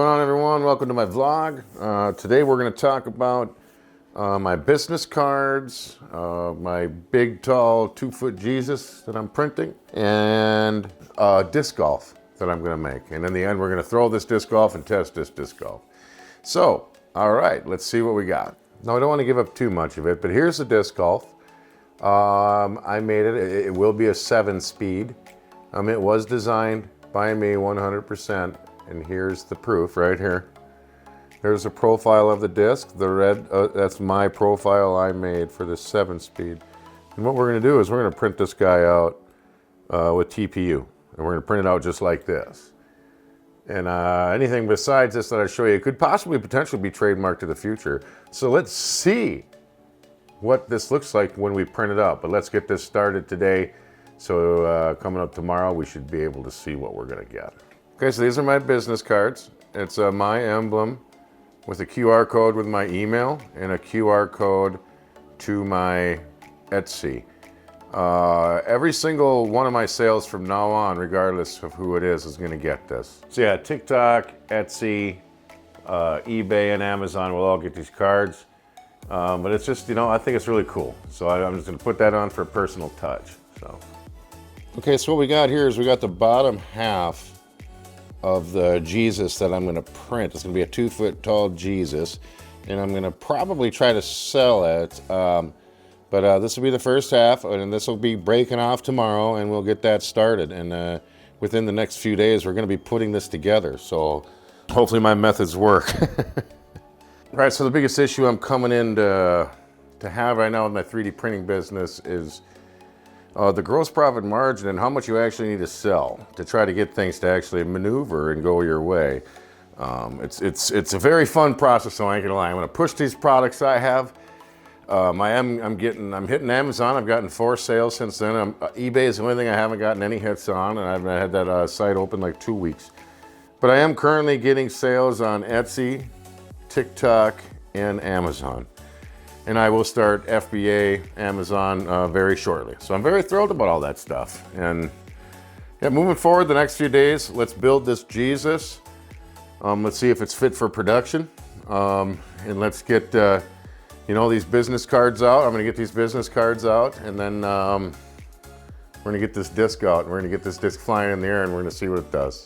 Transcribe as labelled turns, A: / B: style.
A: on, everyone? Welcome to my vlog. Today we're going to talk about my business cards, my big tall 2-foot Jesus that I'm printing, and disc golf that I'm going to make. And in the end we're going to throw this disc golf and test this disc golf. So, alright, let's see what we got. Now I don't want to give up too much of it, but here's the disc golf. I made it. It will be a 7-speed. It was designed by me 100%. And here's the proof right here. There's a profile of the disc. The red, that's my profile I made for this 7-speed. And what we're going to do is we're going to print this guy out with TPU. And we're going to print it out just like this. And anything besides this that I show you could possibly potentially be trademarked in the future. So let's see what this looks like when we print it out. But let's get this started today. So coming up tomorrow, we should be able to see what we're going to get. Okay, so these are my business cards. It's my emblem with a QR code with my email and a QR code to my Etsy. Every single one of my sales from now on, regardless of who it is going to get this. So yeah, TikTok, Etsy, eBay, and Amazon will all get these cards. But it's just, I think it's really cool. So I'm just going to put that on for a personal touch. So. Okay, so what we got here is we got the bottom half of the Jesus that I'm going to print. It's going to be a 2-foot tall Jesus, and I'm going to probably try to sell it. But this will be the first half, and this will be breaking off tomorrow, and we'll get that started. And within the next few days, we're going to be putting this together. So hopefully my methods work. All right, so the biggest issue I'm coming in to have right now with my 3D printing business is the gross profit margin and how much you actually need to sell to try to get things to actually maneuver and go your way. It's a very fun process, so I ain't gonna lie. I'm gonna push these products I have. I'm hitting Amazon. I've gotten 4 sales since then. eBay is the only thing I haven't gotten any hits on, and I've had that site open like 2 weeks. But I am currently getting sales on Etsy, TikTok, and Amazon. And I will start FBA Amazon very shortly. So I'm very thrilled about all that stuff. And yeah, moving forward the next few days, let's build this Jesus. Let's see if it's fit for production. And let's get these business cards out. I'm gonna get these business cards out, and then we're gonna get this disc out, and we're gonna get this disc flying in the air, and we're gonna see what it does.